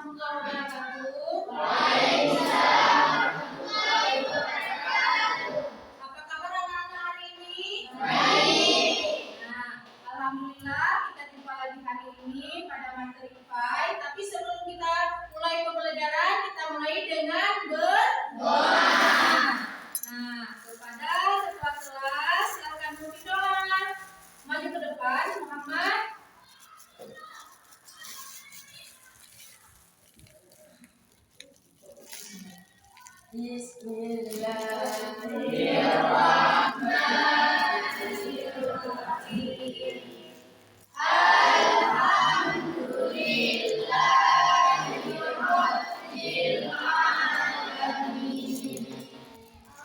warahmatullahi wabarakatuh. Apa kabar anak-anak hari ini? Nah, alhamdulillah kita jumpa lagi hari ini pada materi FAI. Tapi sebelum kita mulai pembelajaran, kita mulai dengan berdoa. Nah, kepada ketua kelas silakan memimpin doa. Maju ke depan, Muhammad. Bismillahirrahmanirrahim. Alhamdulillahirabbil alamin.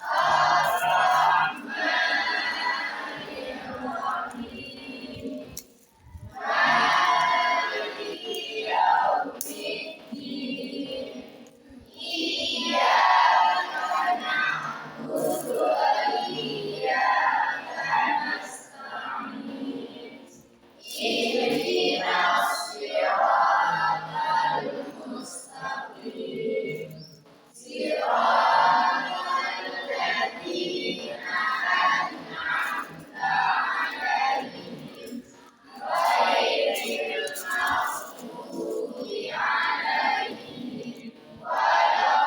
Ar-Rahmanirrahim. Maliki yaumiddin. Iyyaka na'budu wa iyyaka nasta'in. Ihdinas siratal mustaqim. Siratal ladzina an'amta 'alaihim ghairil maghdubi 'alaihim waladdallin.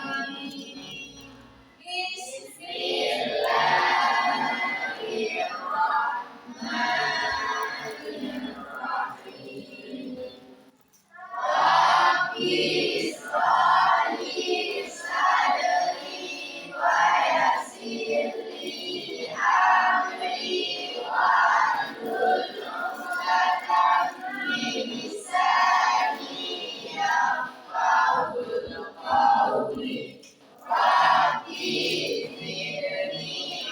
Amin. Bismillahirrahmanirrahim. Rabbi shrah li sadri wa yassir li amri wahlul 'uqdatam min lisani yafqahu qawli. Rabbi zidni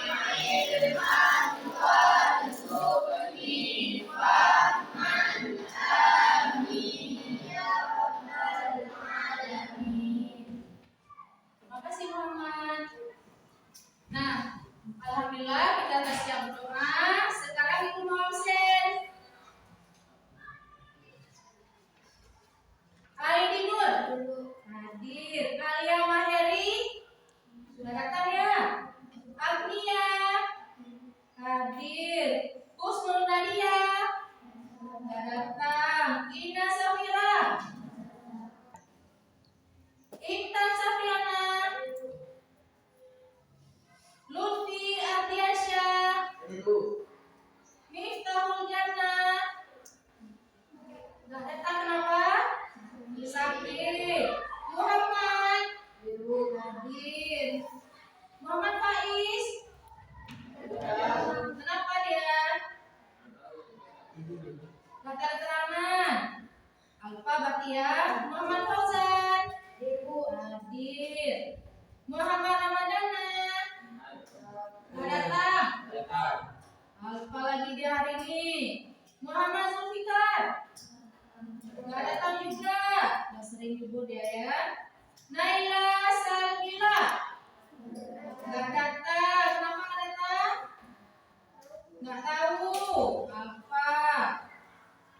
ilman warzuqni fahman. Amin ya rabbal alamin. Terima kasih Muhammad. Nah, alhamdulillah kita sudah siap berdoa. Sekarang Ibu mau absen. Aidi Nur hadir. Alia Maheri sudah datang ya. Agnia hadir. Husnul Nadia sudah datang. Ina Safira, Intan Safiana, Lutfi Ardiansyah, Miftahul Jannah sudah datang. Kenapa? Sakit. Muhammad hadir. Muhammad Faiz, kenapa dia? Gak keterangan. Alfa Batia. Muhammad Fauzan hadir. Muhammad Ramadana gak datang. Alfa lagi di hari ini. Muhammad Zulfikar gak datang juga. Gak sering libur dia ya. Naila Salbila gak datang. Kenapa gak datang? Gak tahu. Apa?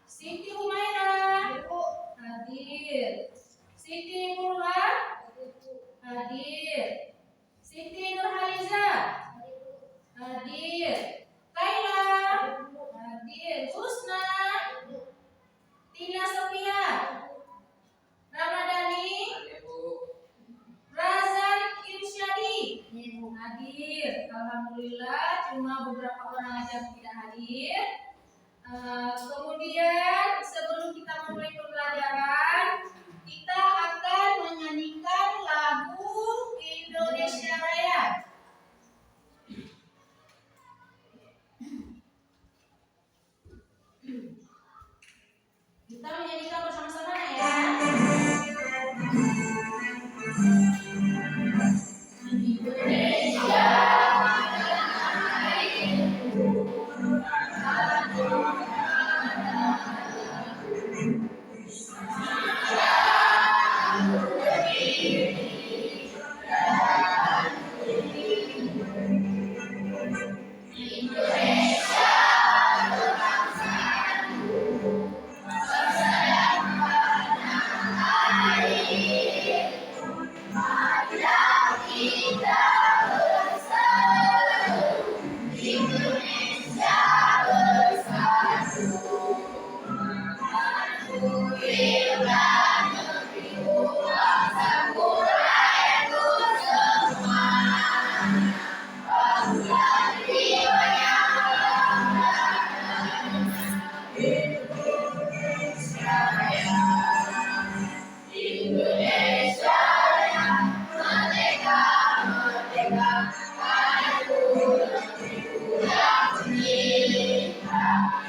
Siti Humaira hadir. Siti Murwa hadir. Siti Nurhaliza hadir. Kaila hadir. Husna, Tina Sofia, Ramadhani, Razan Irsyadi hadir. Alhamdulillah, cuma beberapa orang aja tidak hadir. Kemudian sebelum kita mulai pembelajaran, kita akan menyanyikan lagu Indonesia Raya. Kita menyanyikan bersama-sama ya. Indonesia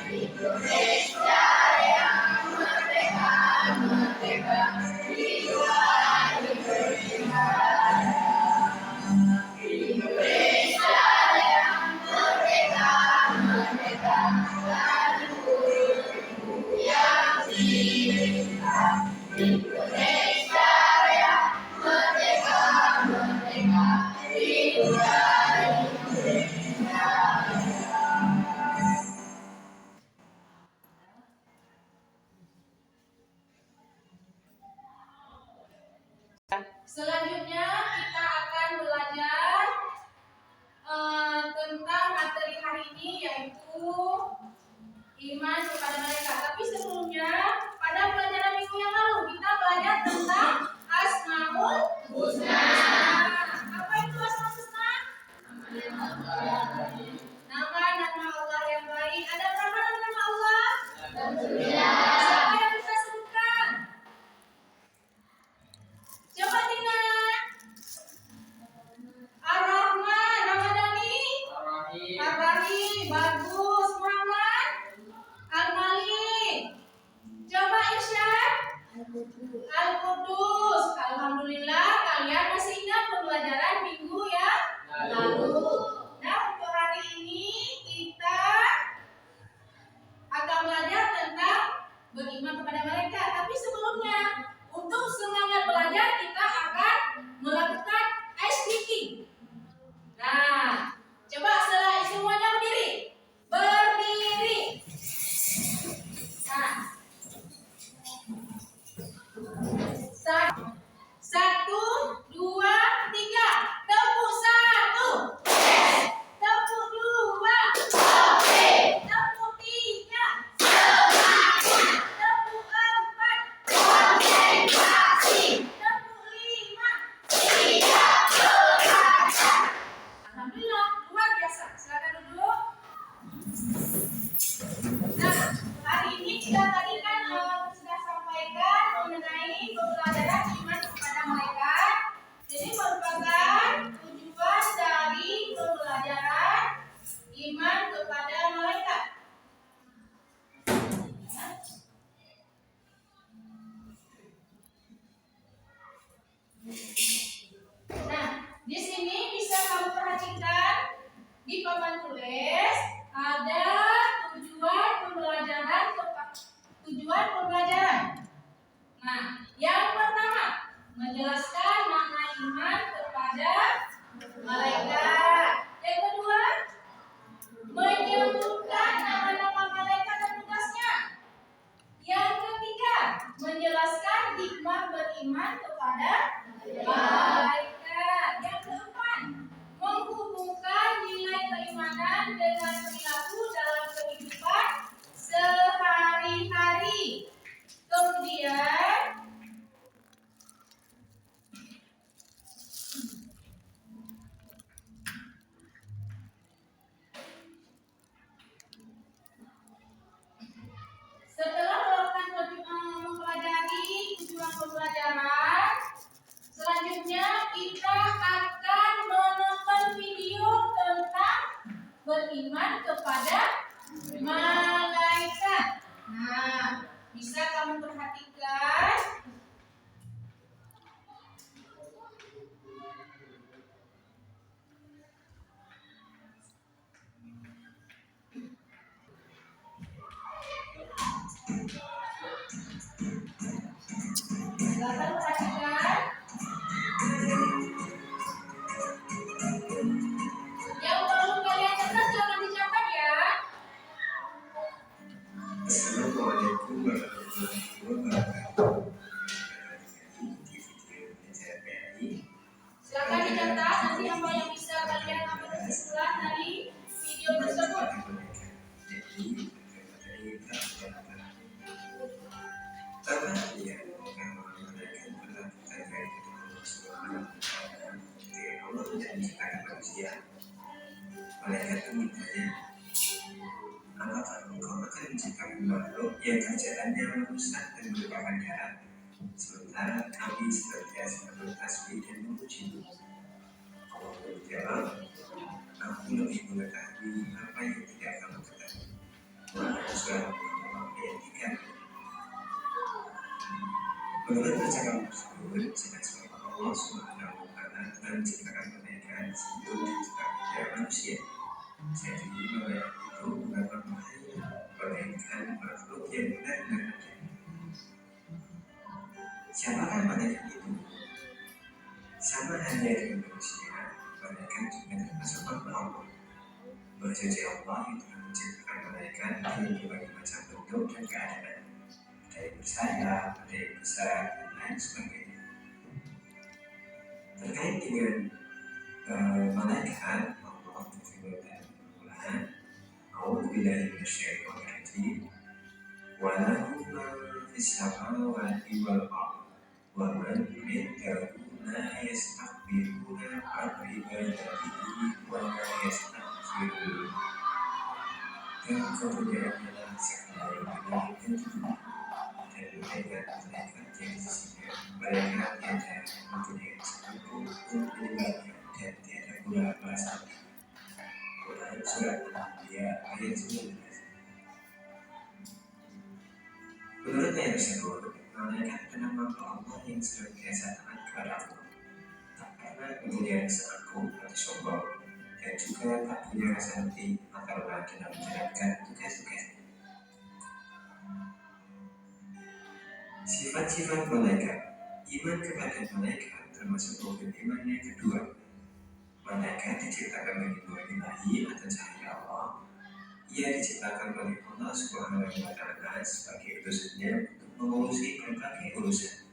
Indonesia yang merdeka, merdeka, hidup Indonesia. Indonesia yang merdeka, merdeka, yang cinta. Indonesia yang merdeka, merdeka, hidup Indonesia. Selanjutnya kita akan belajar tentang materi hari ini, yaitu iman kepada mereka. Tapi sebelumnya, pada pelajaran minggu yang lalu kita belajar tentang Asmaul Husna. Apa itu Asmaul Husna? Nama-nama Allah yang baik. Ada berapa nama Allah? 9. Siapa yang bisa sebutkan? Coba Tina. Ar-Rahman, Ramadhani. Ar-Rahim, bagus. Muhammad. Al-Malik. Coba Irsyad. Al-Qudus. Alhamdulillah kalian masih ingat pembelajaran minggu ya lalu. Nah, untuk hari ini kita akan belajar tentang beriman kepada mereka. Tapi sebelumnya, untuk semangat belajar kita akan melakukan ice breaking. Nah, coba semuanya berdiri. Berdiri. Nah, 1, 2, 3. Tepuk 1. Tepuk 2. Tepuk 3. Tepuk 4. Tepuk 5. Alhamdulillah, luar biasa. Silakan duduk. Nah, hari ini kita tadi kan sudah sampaikan mengenai pembelajaran iman kepada mereka. Jadi merupakan tujuan dari pembelajaran iman kepada mereka. Nah, di sini bisa kamu perhatikan di papan tulis ada tujuan pembelajaran. Nah, yang pertama menjelaskan makna iman kepada malaikat. Yang kedua, menyebutkan nama-nama malaikat dan tugasnya. Yang ketiga, menjelaskan hikmah beriman kepada malaikat. Yang keempat, menghubungkan nilai keimanan dengan perilaku dalam kehidupan sehari-hari. Kemudian setelah mempelajari tujuan pembelajaran, selanjutnya kita akan menonton video tentang beriman kepada malaikat. Nah, bisa kamu perhatikan. Silakan perhatikan. Yang belum kalian catat jangan dicatat ya. Assalamualaikum warahmatullahi wabarakatuh. Silakan dicatat, nanti apa yang bisa kalian ambil kesimpulan dari video tersebut. Malaikat itu bertanya, apakah engkau akan menciptakan makhluk yang kerjaannya merusak dan melupakan jarak, sementara kami senantiasa bertasbih dan memuji? Allah berjawab, aku lebih mengetahui apa yang tidak kamu ketahui. Menurut percakapan tersebut, jelas bahwa Allah Subhanahu wa Ta'ala menciptakan malaikat sebelum diciptakannya manusia. Jadi malaikat itu bukan makhluk, melainkan makhluk yang benar-benar ada. Siapakah malaikat itu? Sama halnya dengan manusia, malaikat juga termasuk makhluk Allah. Bersuci Allah yang telah menciptakan malaikat dengan berbagai macam bentuk dan keadaan. Ada yang bersayap, ada yang besar, dan lain sebagainya. Terkait dengan malaikat, Allah berfirman dalam Al-Quran, "A'udzubillahi minasyaitonir rajim. Wa lahu ma fis samawati wal ardh wa man 'indahu la yastakbiruna 'an ibadatihi wa la yastaghfirun." Dan kemudiannya lah segala yang benar dan tidak. Dan malaikat yang di sisinya, malaikat tiada mempunyai sesuatu untuk menyembahnya dan tiada pula merasa. Quran surat Al-Anbiya ayat 19. Menurut ayat tersebut, malaikat adalah makhluk Allah yang senantiasa taat kepada Allah, tak pernah mempunyai rasa angkuh atau sombong, dan juga tak punya rasa henti atau lelah dalam menjalankan tugas-tugasnya. Sifat-sifat malaikat. Iman kepada malaikat termasuk rukun iman yang kedua. Malaikat diciptakan dari nur ilahi atau cahaya Allah. Ia diciptakan oleh Allah Subhanahu wa Ta'ala sebagai utusannya untuk mengurusi berbagai urusan.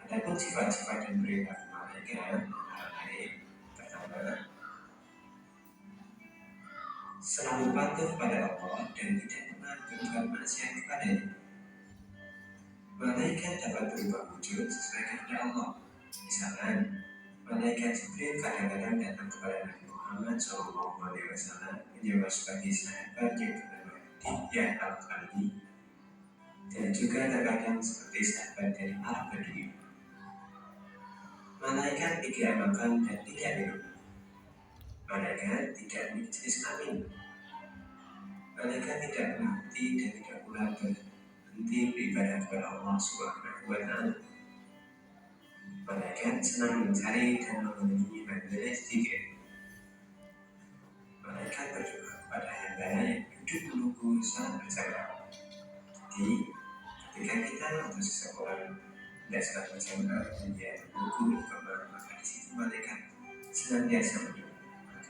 Adapun sifat-sifat dan perilaku malaikat antara lain: pertama, selalu patuh pada Allah dan tidak pernah berbuat maksiat kepadanya. Malaikat dapat berubah wujud sesuai kehendak Allah. Misalnya, malaikat Jibril kadang-kadang datang kepada Nabi Muhammad SAW menjawab sebagai sahabat yang bernama Dihya al-Kalbi, dan juga terkadang seperti sahabat dari Arab Badui. Malaikat tidak makan dan tidak minum. Malaikat tidak memiliki jenis kelamin. Malaikat tidak berhenti dan tidak pula berhenti beribadah kepada Allah Subhanahu wa Ta'ala. Malaikat senang mencari dan memenuhi majelis zikir. Malaikat berdoa kepada hamba yang duduk menunggu saat berjamaah. Jadi, ketika kita atau seseorang tidak salat berjamaah dan dia menunggu iqamah, maka di situ malaikat senantiasa mendoakan.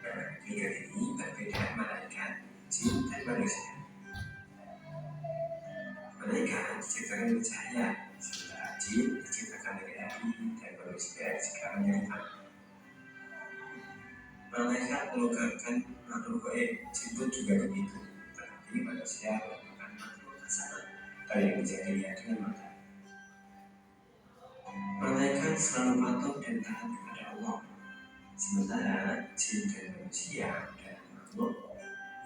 Nah, figure ini berbeda malaikat, jin dan manusia. Malaikat diciptakan dari cahaya, sementara jin diciptakan dari api dan manusia diciptakan dari tanah. Malaikat merupakan makhluk gaib, jin pun juga begitu, tetapi manusia merupakan makhluk kasar atau yang bisa dilihat dengan mata. Malaikat selalu patuh dan taat kepada Allah, sementara jin dan manusia adalah makhluk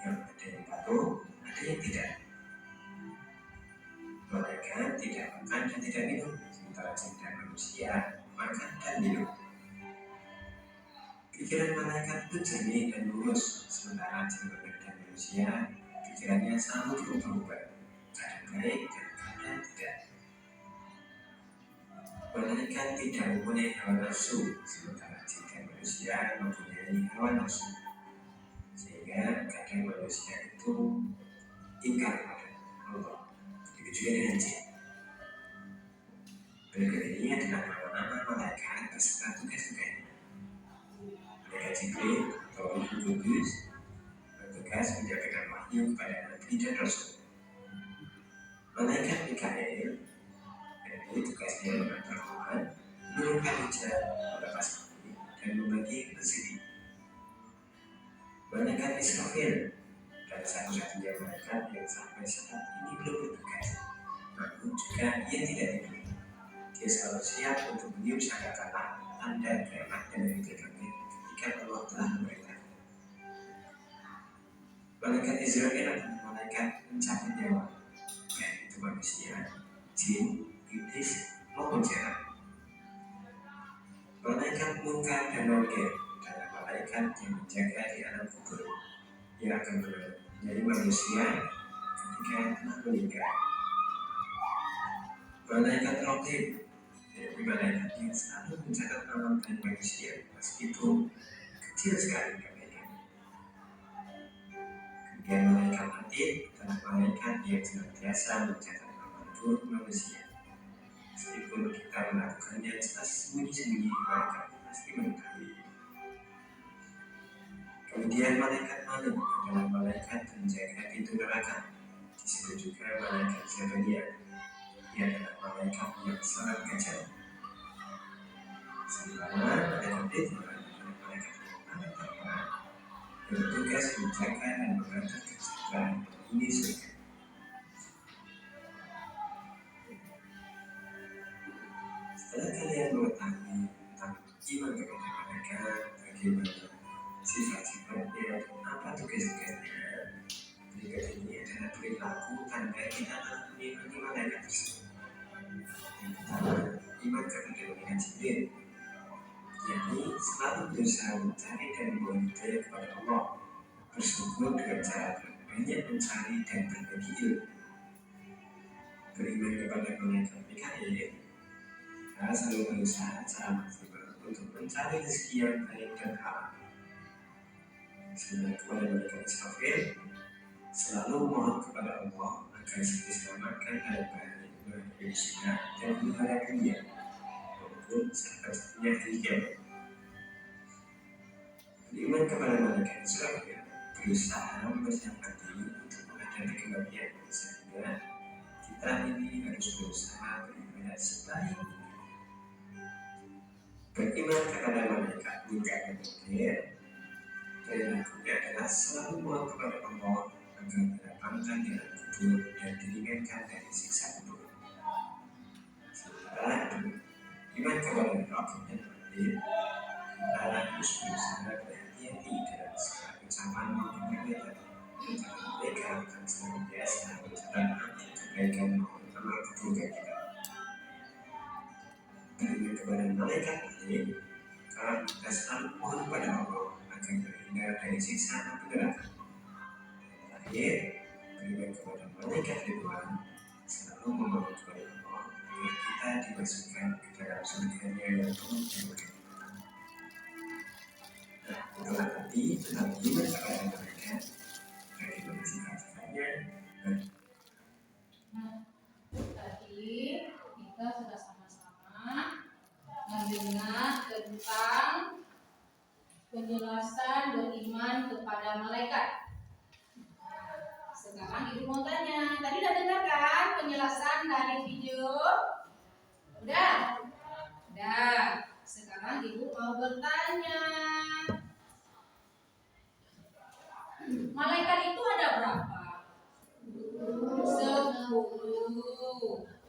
yang ada yang patuh, ada yang tidak. Malaikat tidak makan dan tidak minum, sementara jin dan manusia makan dan minum. Pikiran malaikat itu jernih dan lurus, sementara jin dan manusia pikirannya selalu berubah-ubah, kadang baik dan kadang tidak. Malaikat tidak mempunyai hawa nafsu, sementara jin dan manusia mempunyai hawa nafsu, sehingga kadang manusia itu ingkar pada Allah. Juga dengan jin. Berikut ini adalah nama-nama malaikat beserta tugas-tugasnya. Malaikat Jibril atau Ruhul Qudus bertugas menyampaikan wahyu kepada Nabi dan Rasul. Malaikat Mikail, ini tugasnya mengantar Tuhan, menurunkan hujan, melepas api, dan membagi rezeki. Malaikat Israfil adalah satu-satunya malaikat yang sampai saat ini belum bertugas. Namun juga ia tidak tidur. Dia selalu siap untuk meniup sangkakala, tanda kiamat dan dari belakangnya ketika Allah telah memerintahkan. Malaikat Israfil adalah malaikat pencabut nyawa, baik itu manusia, jin, iblis, maupun setan. Malaikat Munkar dan Nakir adalah malaikat yang menjaga di alam kubur, yang akan menjadi manusia ketika telah meninggal. Malaikat raqib, yaitu malaikat yang selalu mencatat amal baik manusia meskipun kecil sekali kebaikannya. Kemudian malaikat atid adalah malaikat yang senantiasa mencatat amal buruk manusia. Meskipun kita melakukannya jelas sembunyi-sembunyi, malaikat pasti mengetahui. Kemudian malaikat maling adalah malaikat penjaga pintu neraka. Disebut juga malaikat Zabaniyah. Ia adalah malaikat yang sangat kejam. Sementara malaikat Ridwan adalah malaikat yang sangat terhormat, bertugas menjaga dan mengatur kesejahteraan penghuni surga. Setelah kalian mengetahui tentang iman kepada malaikat, bagaimana sifat-sifatnya dan apa tugas-tugasnya, berikut ini adalah perilaku tanda kita telah mengimani malaikat tersebut. Yang pertama, iman kepada malaikat Jibril, yakni selalu berusaha mencari dan memohon hidayah kepada Allah, bersyukur dengan cara banyak mencari dan berbagi ilmu. Beriman kepada malaikat Mikail, kita selalu berusaha secara maksimal untuk mencari rezeki yang baik dan halal. Sedangkan kepada malaikat Israfil, selalu mohon kepada Allah agar diselamatkan dari bahaya manusia dan melihara dunia maupun sahabat-sahabatnya di kiamat. Beriman kepada malaikat Israfil berusaha mempersiapkan diri untuk menghadapi kematian, sehingga kita ini harus berusaha beribadah sebaik mungkin. Beriman kepada malaikat Mikail dan Jibril, perilakunya adalah selalu mohon kepada Allah agar dilapangkan dengan kubur dan diringankan dari siksa kubur. Sementara itu, iman kepada Raqib dan Atid, kita harus berusaha berhati-hati dalam segala ucapan maupun perbuatan, karena mereka akan senantiasa mencatat amal kebaikan maupun amal keburukan kita. Beriman kepada malaikat Atid, karena kita selalu mohon kepada Allah agar terhindar dari siksa api neraka. Terakhir, beriman kepada malaikat Ridwan, selalu memohon kepada Allah agar kita dimasukkan ke dalam surga-Nya yang penuh dengan kenikmatan. Nah, itulah tadi tentang iman kepada malaikat, bagaimana sifat-sifatnya. Tadi kita sudah sama-sama mendengar tentang penjelasan beriman kepada malaikat. Sekarang ibu mau tanya, tadi udah dengar kan penjelasan dari video? Udah? Udah. Sekarang ibu mau bertanya, malaikat itu ada berapa? 10.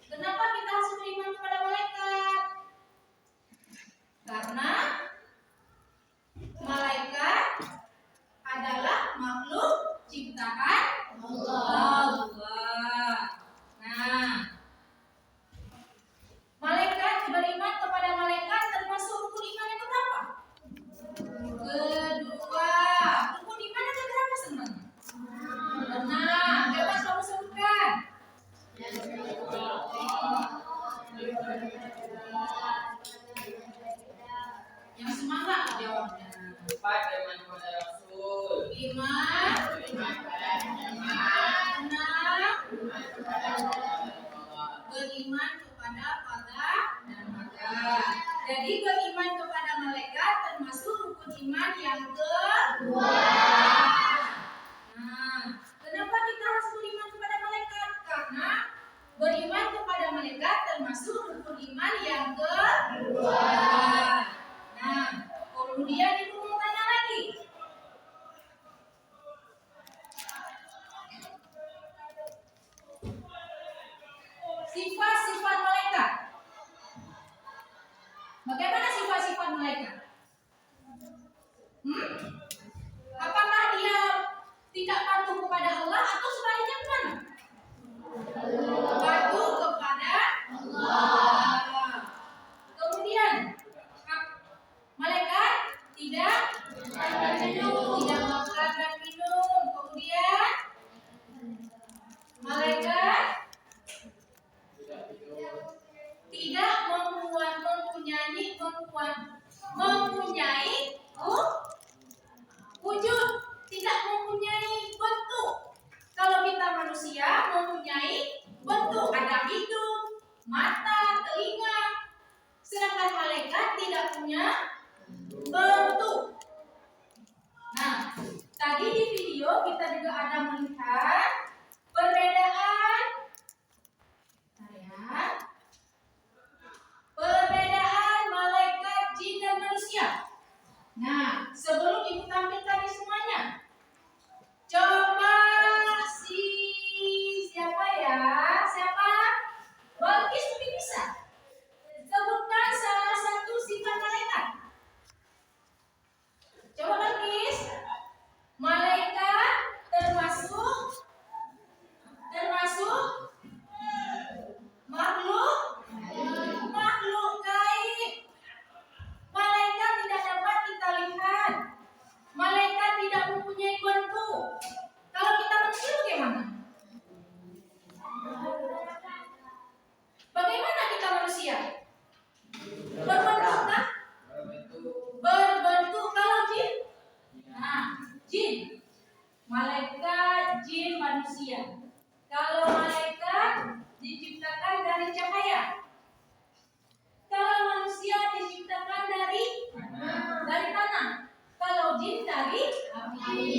Kenapa kita harus beriman kepada malaikat? Karena malaikat adalah makhluk ciptaan Allah. Nah, malaikat, beriman kepada malaikat termasuk rukun iman yang keberapa? Kedua. Rukun iman yang keberapa sebenarnya? Benar. Bebas kamu sebutkan. Yang semangat jawabnya. 4. Iman kepada Rasul. 5. 5 kepada Muhammad. 6. 5 kepada Allah. Beriman kepada Allah dan malaikat. Jadi beriman kepada malaikat termasuk rukun iman yang kedua. Nah, kenapa kita harus beriman kepada malaikat? Karena beriman kepada malaikat termasuk rukun iman yang kedua. Nah, kemudian ibu mau tanya lagi. Tadi di video kita juga ada melihat perbedaan perbedaan malaikat, jin dan manusia. Nah, sebelum ibu tampilkan ini semuanya, coba siapa ya? Siapa? Balkis mungkin bisa sebutkan salah satu sifat malaikat. Coba Balkis. Malaikat termasuk makhluk gaib. Malaikat tidak dapat kita lihat. Malaikat tidak mempunyai bentuk. Kalau kita manusia bagaimana? Bagaimana kita manusia? Berbentuk kan? Berbentuk. Kalau jin? Nah, jin. Malaikat, jin, manusia. Kalau malaikat diciptakan dari cahaya. Kalau manusia diciptakan dari tanah. Kalau jin dari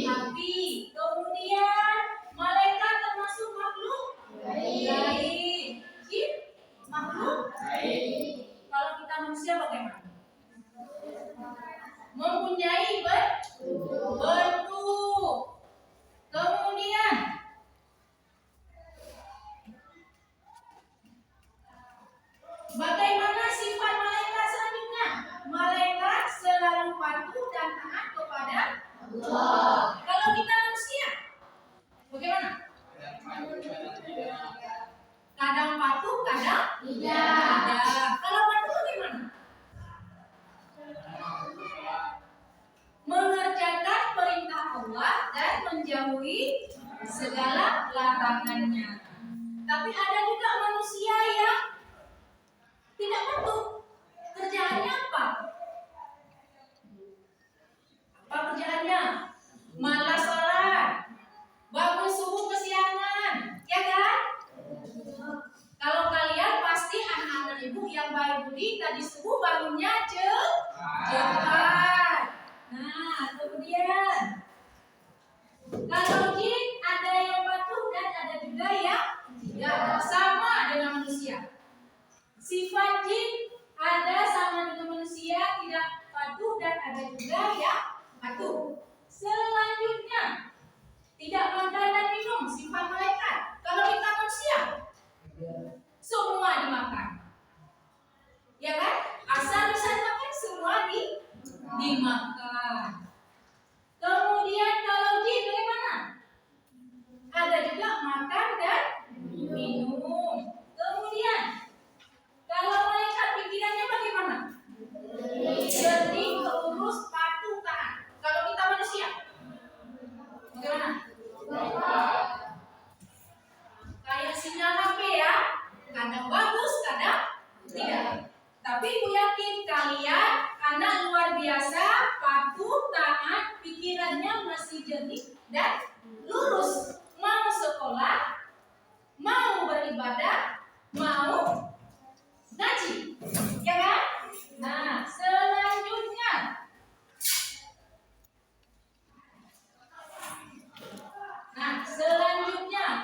api. Kemudian malaikat termasuk makhluk gaib. Jin makhluk gaib. Kalau kita manusia bagaimana? Mempunyai bentuk. Kemudian bagaimana sifat malaikat selanjutnya? Malaikat selalu patuh dan taat kepada Allah. Kalau kita manusia, bagaimana? Kadang patuh, kadang tidak. Kalau patuh bagaimana? Mengerjakan perintah Allah dan menjauhi segala larangannya. Tapi ada juga manusia yang tidak patuh. Kerjaannya apa? Apa kerjaannya? Malas sholat, bangun subuh kesiangan, ya kan? Kalau kalian pasti anak-anak ibu yang baik budi tadi subuh bangunnya cepat. Nah, kemudian kalau jin ada yang patuh dan ada juga yang tidak, sama dengan manusia. Sifat jin ada sama dengan manusia, tidak patuh dan ada juga yang patuh. Selanjutnya, tidak makan dan minum, sifat malaikat. Kalau kita manusia, semua dimakan. Ya kan? Asal bisa dimakan, semua dimakan. Kemudian kalau jin bagaimana? Ada juga makan dan minum. Kemudian kalau malaikat pikirannya bagaimana? Jernih, lurus, patuh, taat. Kalau kita manusia, bagaimana? Kayak sinyal HP ya, kadang bagus, kadang tidak. Tapi aku yakin kalian anak luar biasa, patuh, taat, pikirannya masih jernih dan lurus. Mau sekolah, mau beribadah, mau ngaji, ya kan? Nah, selanjutnya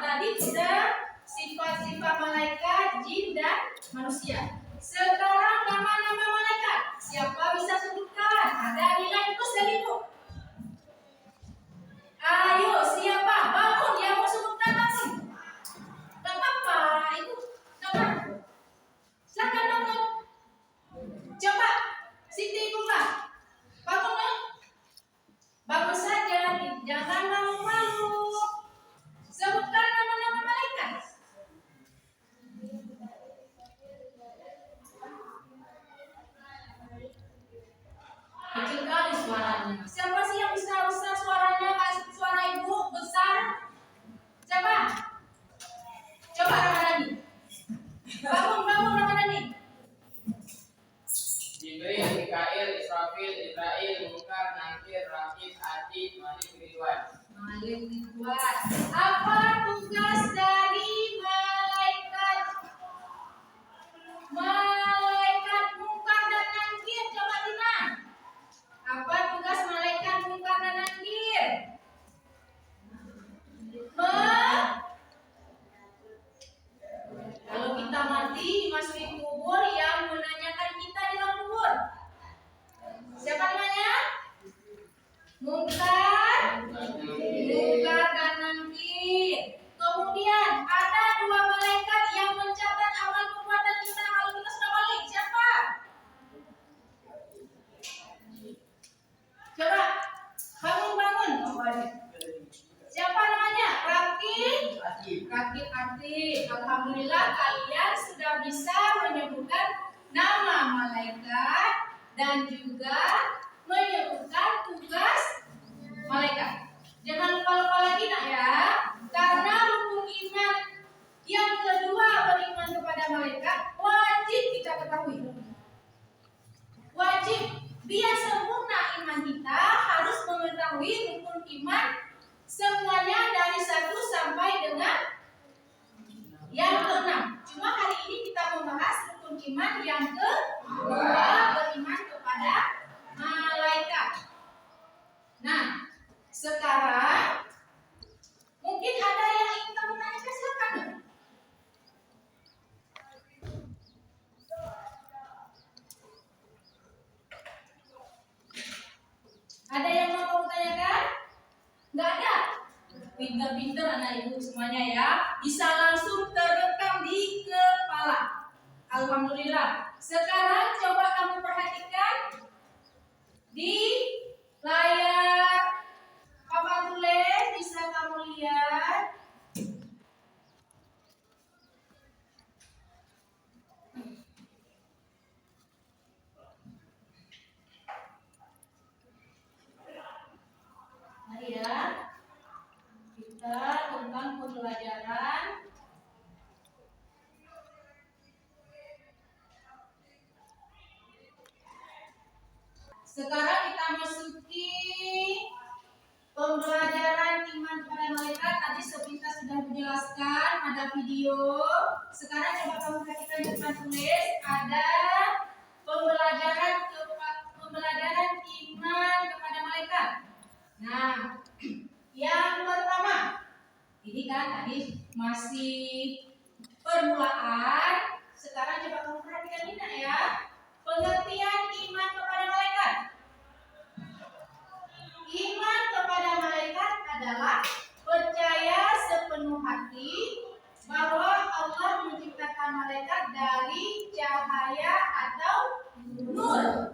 tadi sudah sifat-sifat malaikat, jin dan manusia. Sekarang nama-nama malaikat. Siapa bisa sebutkan? Ada nilai plus dari ibu. Ayo, siapa? Bangun, yang mau sebutkan bangun. Gak apa-apa, ibu. Coba. Silakan bangun. Coba, Siti Kumba. Bangun ya. Bangun saja, jangan malu-malu. Sebutkan nama-nama malaikat. Kecil kali suaranya. Siapa sih yang bisa besar suaranya? Kasih suara ibu besar. Siapa? Coba Ramadhani. Bangun Ramadhani. Jibril, Mikail, Israfil, Ibrahim, Munkar, Nakir, Rakib, Atid, Malik, Ridwan. Apa tugas dari malaikat? Malaikat Munkar dan Nakir, coba Dina. Apa tugas malaikat Munkar dan Nakir? Mungkar dan Nakir. Kemudian ada dua malaikat yang mencatat amal perbuatan kita kalau kita sudah balik. Siapa? Coba bangun. Siapa namanya? Rakib Atid. Alhamdulillah kalian sudah bisa menyebutkan nama malaikat dan juga menyebutkan tugas malaikat. Jangan lupa lagi nak ya, karena rukun iman yang kedua beriman kepada malaikat wajib kita ketahui. Wajib, biar sempurna iman kita harus mengetahui rukun iman semuanya dari 1 sampai dengan yang ke-6. Cuma hari ini kita membahas rukun iman yang kedua, beriman kepada malaikat. Nah, sekarang mungkin ada yang ingin kamu tanyakan, silakan. Ada yang mau kamu tanyakan? Nggak ada? Pinter-pinter anak ibu semuanya ya. Bisa langsung terekam di kepala. Alhamdulillah. Sekarang coba kamu perhatikan di layar papan tulis, bisa kamu lihat. Mari ya, kita tentang pembelajaran sekarang kita masuki pembelajaran iman kepada malaikat. Tadi sepintas sudah menjelaskan, ada video. Sekarang coba kamu perhatikan di depan tulis, ada pembelajaran iman kepada malaikat. Nah, yang pertama, ini kan tadi masih permulaan. Sekarang coba kamu perhatikan ini ya, pengertian iman kepada malaikat. Iman kepada malaikat adalah percaya sepenuh hati bahwa Allah menciptakan malaikat dari cahaya atau nur,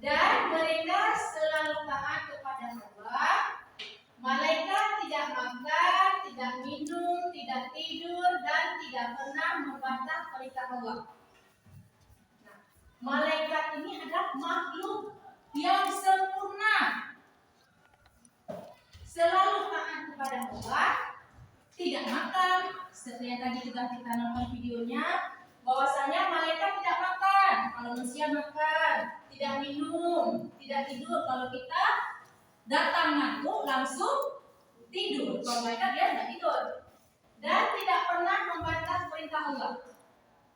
dan mereka selalu taat kepada Allah. Malaikat tidak makan, tidak minum, tidak tidur, dan tidak pernah membantah perintah Allah. Nah, malaikat ini adalah makhluk yang sempurna, selalu taat kepada Allah, tidak makan. Seperti yang tadi juga kita nonton videonya, bahwasanya malaikat tidak makan kalau manusia makan, tidak minum, tidak tidur. Kalau kita datang ngantuk langsung tidur, kalau malaikat dia tidak tidur, dan tidak pernah membantah perintah Allah.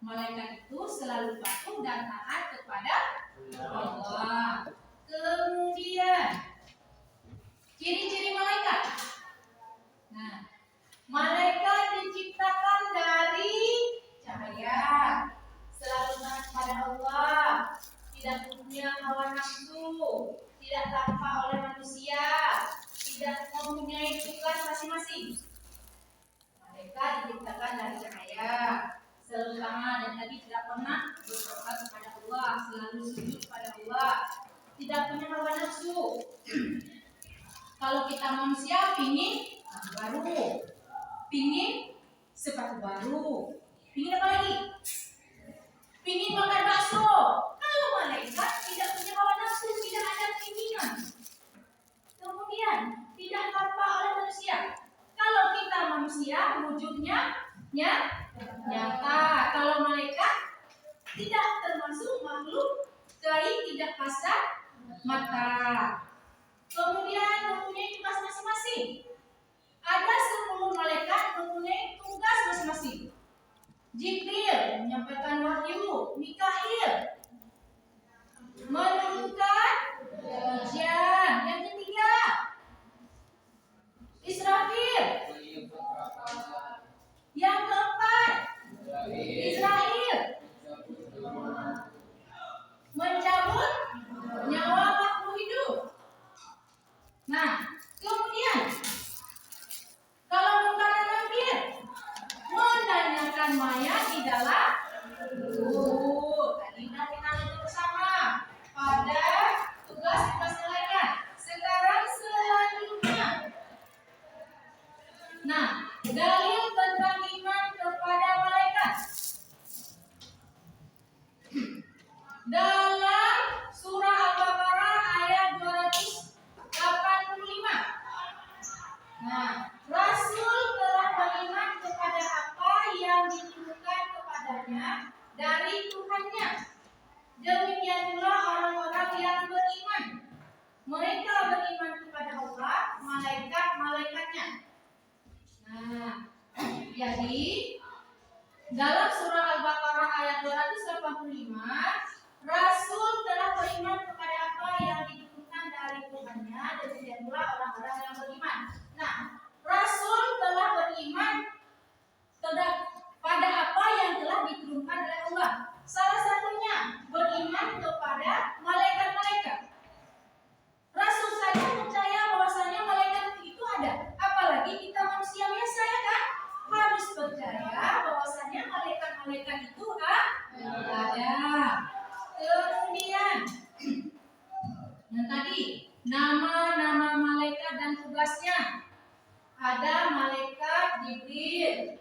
Malaikat itu selalu patuh dan taat kepada Allah. Kemudian ciri-ciri malaikat. Nah, malaikat diciptakan dari cahaya, selalu taat kepada Allah, tidak punya hawa nafsu, tidak tampak oleh manusia, tidak mempunyai tugas masing-masing. Malaikat diciptakan dari cahaya, selalu taat, dan tadi tidak pernah bertobat kepada Allah, selalu sujud kepada Allah, tidak punya hawa nafsu. Kalau kita manusia pingin baru, pingin sepatu baru, pingin apa lagi? Pingin makan bakso. Kalau malaikat tidak punya hawa nafsu, tidak ada keinginan. Kemudian tidak tampak oleh manusia. Kalau kita manusia wujudnya nyata. Kalau malaikat tidak termasuk makhluk gaib, tidak kasat mata. Kemudian mempunyai tugas masing-masing. Ada 10 malaikat mempunyai tugas masing-masing. Jibril menyampaikan wahyu, Mikail menurunkan hujan. Yang ketiga, Israfil. Yang keempat, Israel mencabut nyawa makhluk hidup. Nah, Nah, Rasul telah beriman kepada apa yang ditujukan kepadanya dari Tuhannya. Demikian pula orang-orang yang beriman. Mereka beriman kepada Allah, malaikat-malaikatnya. Nah, jadi dalam surah Al-Baqarah ayat 285, Rasul telah beriman kepada apa yang ditujukan dari Tuhannya, demikian pula orang-orang yang beriman. Nah, Rasul telah beriman pada apa yang telah diturunkan oleh Allah. Salah satunya beriman kepada malaikat-malaikat. Rasul saja percaya bahwasanya malaikat itu ada. Apalagi kita manusia biasa, ya kan? Harus percaya bahwasanya malaikat-malaikat itu ada. Kemudian yang tadi nama-nama malaikat dan tugasnya. Ada malaikat Jibril,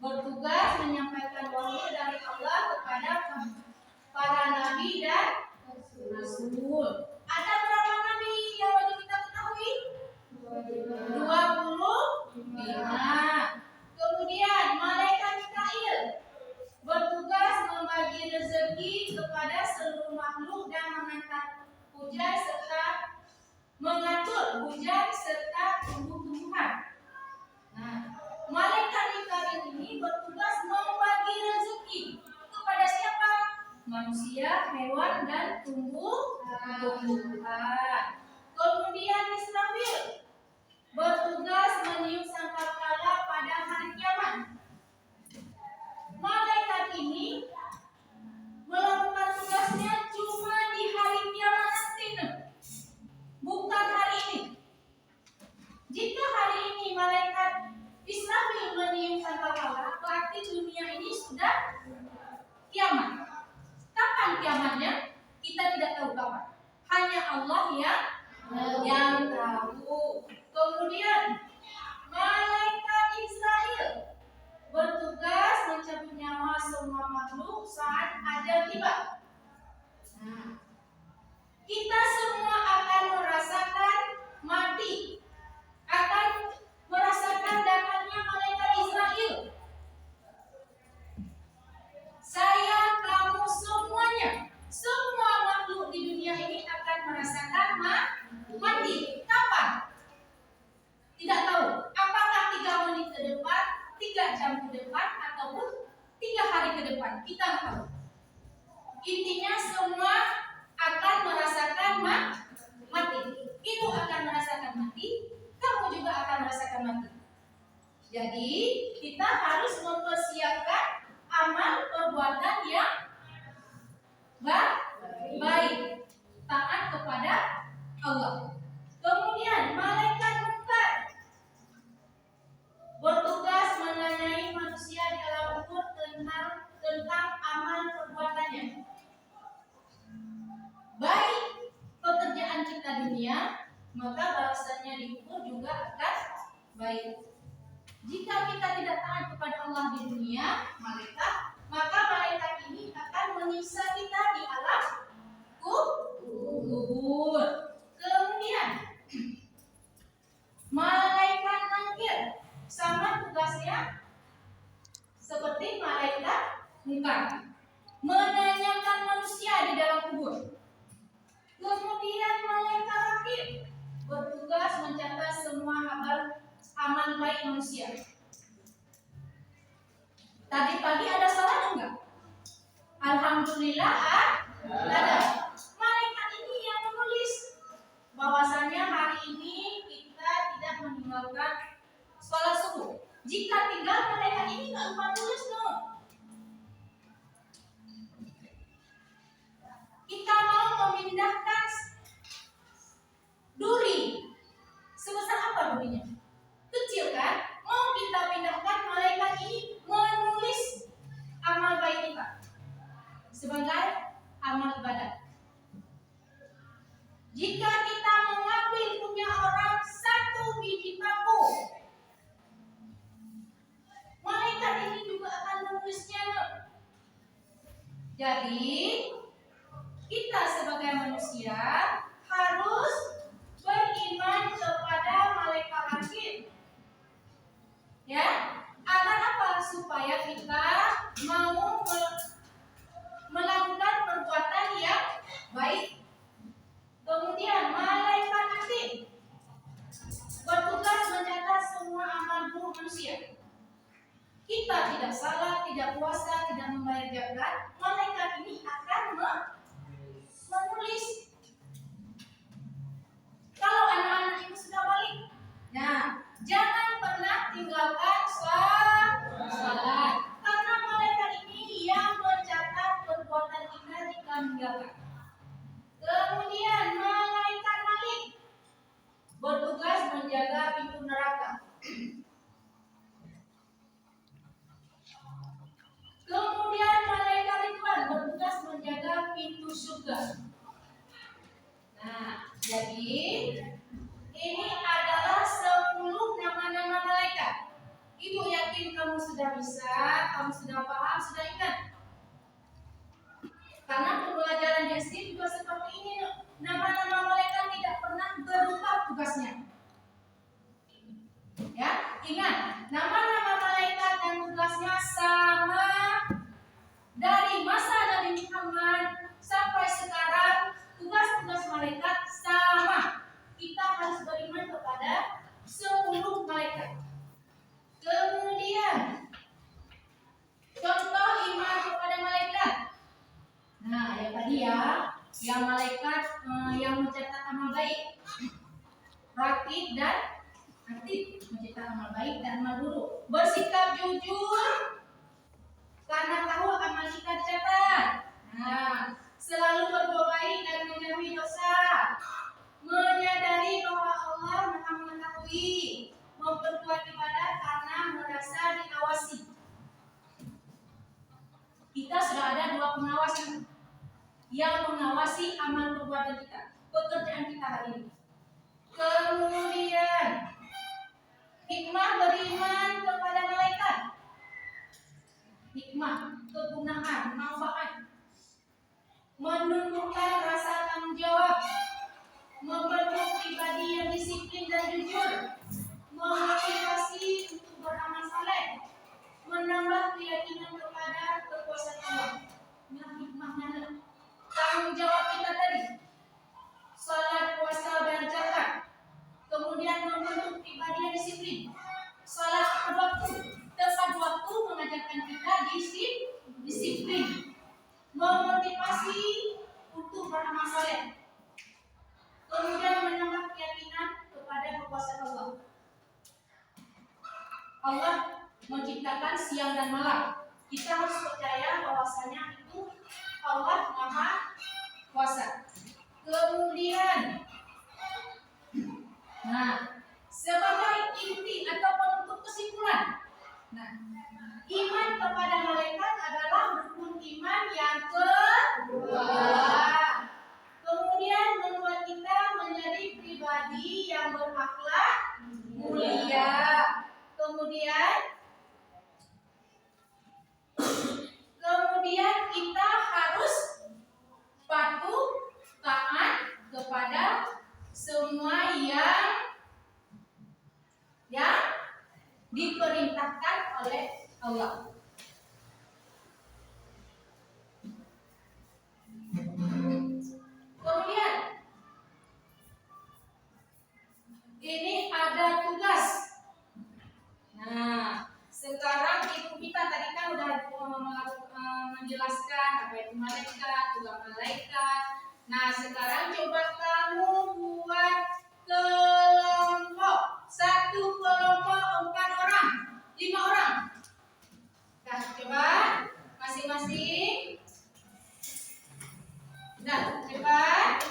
bertugas menyampaikan wahyu dari Allah kepada para nabi dan rasul. Ada berapa nabi yang wajib kita ketahui? 25. Kemudian malaikat Mikail bertugas membagi rezeki kepada seluruh makhluk dan mengatur hujan serta tumbuh-tumbuhan. Nah, malaikat Mikail ini bertugas membagi rezeki kepada siapa? Manusia, hewan, dan tumbuh-tumbuhan. Kemudian Israfil bertugas meniup sangkakala pada hari kiamat. Malaikat ini melakukan tugasnya cuma di hari kiamat nanti, bukan hari ini. Jika hari ini malaikat Israfil meniup sangkakala, berarti dunia ini sudah kiamat. Kapan kiamatnya? Kita tidak tahu kapan. Hanya Allah yang tahu. Kemudian malaikat Israel bertugas mencabut nyawa semua makhluk saat ajal tiba. Nah, kita semua akan merasakan mati, akan merasakan datangnya malaikat Israel. Saya, kamu semuanya, semua makhluk di dunia ini akan merasakan mati. Kapan? Tidak tahu. Apakah 3 menit ke depan, 3 jam ke depan, ataupun 3 hari ke depan? Kita tidak tahu. Intinya semua akan merasakan mati. Ibu akan merasakan mati, kamu juga akan merasakan mati. Jadi kita harus mempersiapkan amal perbuatan yang baik, taat kepada Allah. Kemudian malaikat munkar bertugas menanyai manusia di alam kubur tentang amal perbuatannya. Baik pekerjaan kita dunia, maka balasannya di kubur juga akan baik. Jika kita tidak taat kepada Allah di dunia, maka malaikat ini akan menyiksa kita di alam kubur. Kemudian malaikat nakir sama tugasnya seperti malaikat munkar, menanyakan manusia di dalam kubur. Kemudian malaikat rakib bertugas mencatat semua amal baik manusia. Tadi pagi ada salat enggak? Alhamdulillah ada. Malaikat ini yang menulis bahwasanya hari ini kita tidak meninggalkan sholat subuh. Jika tinggal, malaikat ini enggak lupa tulis dong. Kita mau memindahkan duri. Sebesar apa durinya? Kecil kan? Mau kita pindahkan, malaikat ini menulis amal baik kita sebagai amal ibadah. Jika kita mengambil punya orang 1 biji paku, malaikat ini juga akan menulisnya. Jadi kita sebagai manusia harus beriman kita tidak salat, tidak puasa, tidak membayar zakat, malaikat ini akan menulis. Kalau anak-anak itu sudah balik, nah jangan pernah tinggalkan salat, karena malaikat ini yang mencatat perbuatan kita jika meninggalkan. Kemudian malaikat Malik bertugas menjaga pintu neraka. Kemudian malaikat Ridwan bertugas menjaga pintu surga. Nah, jadi ini adalah 10 nama-nama malaikat. Ibu yakin kamu sudah bisa, kamu sudah paham, sudah ingat? Karena pembelajaran di SD juga seperti ini. Nama-nama malaikat tidak pernah berubah tugasnya. Ya, ingat, nama-nama malaikat dan tugasnya sama dari masa Nabi Muhammad sampai sekarang. Tugas-tugas malaikat sama. Kita harus beriman kepada 10 malaikat. Kemudian contoh iman kepada malaikat. Nah, yang tadi ya, yang malaikat yang mencatat amal baik, rakib dan atid, mencatat amal baik dan amal buruk. Bersikap jujur karena tahu amal kita dicatat. Nah, selalu berbuat baik dan menjauhi dosa. Menyadari bahwa Allah Maha mengetahui, memperbuat ibadah karena merasa diawasi. Kita sudah ada 2 pengawas yang mengawasi amal perbuatan kita, pekerjaan kita hari ini. Kemudian hikmah beriman kepada malaikat. Hikmah, kegunaan, manfaat, menumbuhkan rasa tanggung jawab, membentuk pribadi yang disiplin dan jujur, memotivasi untuk beramal saleh, menambah keyakinan kepada kekuasaan Allah. Yang hikmahnya tanggung jawab kita tadi, salat, puasa, dan zakat. Kemudian membentuk pribadi yang disiplin, salat tepat waktu mengajarkan kita disiplin, memotivasi untuk beramal saleh. Kemudian menambah keyakinan kepada kekuasaan Allah. Allah menciptakan siang dan malam. Kita harus percaya bahwasanya itu Allah Maha Kuasa. Kemudian, nah, sebagai inti atau penutup kesimpulan, nah, iman kepada malaikat adalah rukun iman yang kedua. Kemudian membuat kita menjadi pribadi yang berakhlak mulia. Kemudian kita harus patuh taat kepada semua yang diperintahkan oleh Allah. Kemudian ini ada tugas. Nah, sekarang ibu kita tadi kan udah menjelaskan apa itu malaikat, tugas malaikat. Nah, sekarang coba kamu buat kelompok. 1 kelompok 4 orang, 5 orang. Nah, coba masing-masing. Nah, cepat.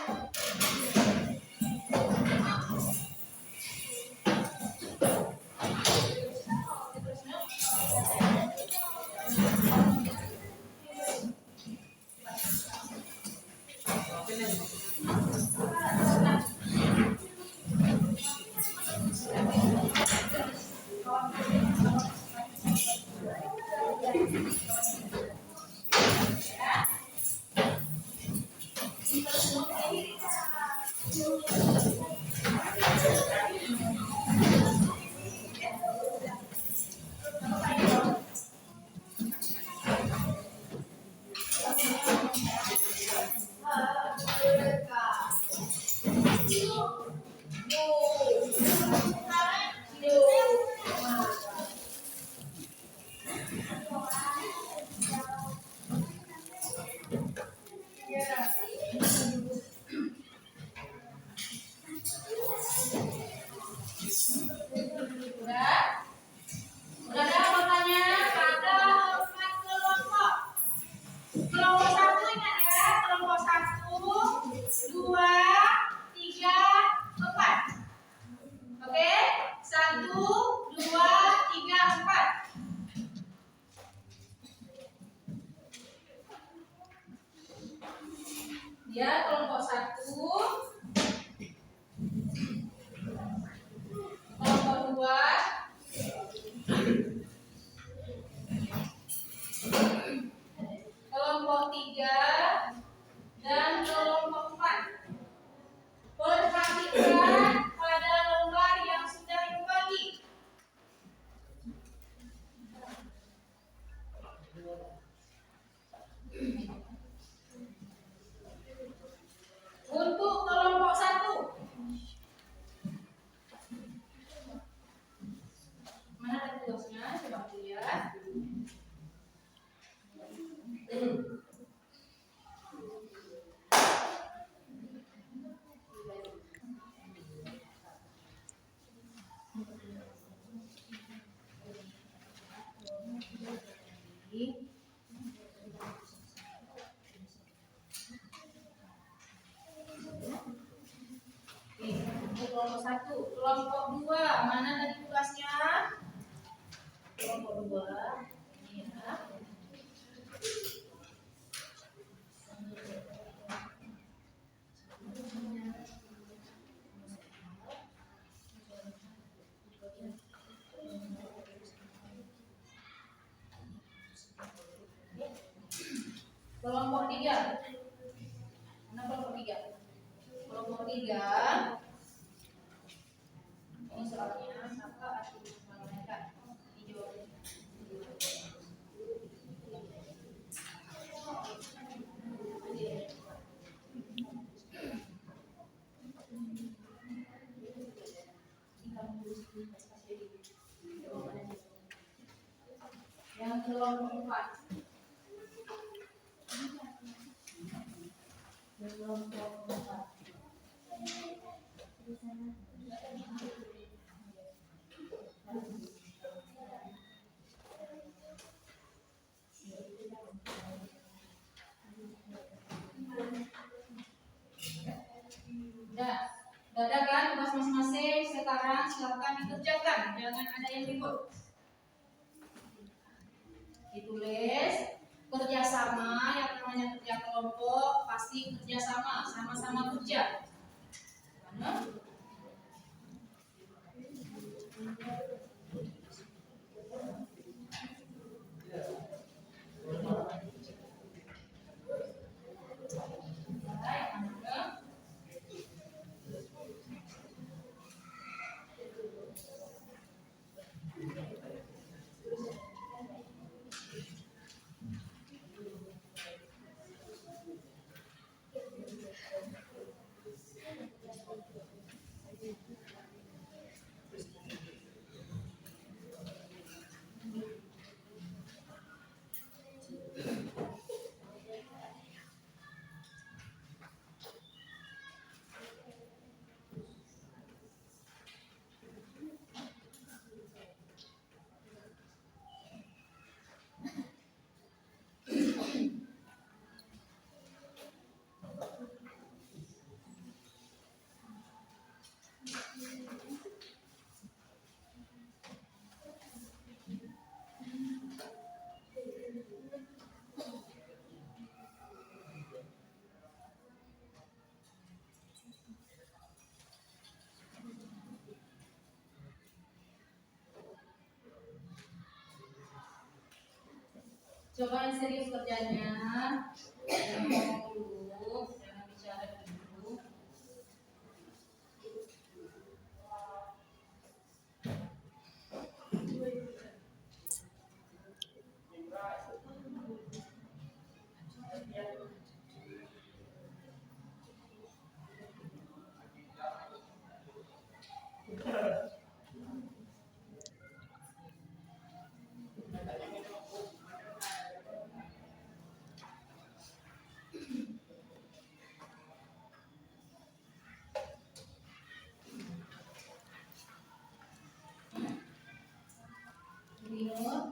2, mana tadi tugasnya? Kelompok 2. Ini ya. Kelompok 3. Mana kelompok 3? Kelompok 3. Ini soalnya apa? Hijau. Yang kelompok 4. Kelompok 4. Udah ada kan tugas masing-masing? Sekarang silakan dikerjakan, jangan ada yang ribut. Ditulis kerjasama, yang namanya kerja kelompok pasti kerjasama, sama-sama kerja. Mana? Coba yang serius kerjanya. Jangan ngomong dulu, jangan bicara dulu. Minum.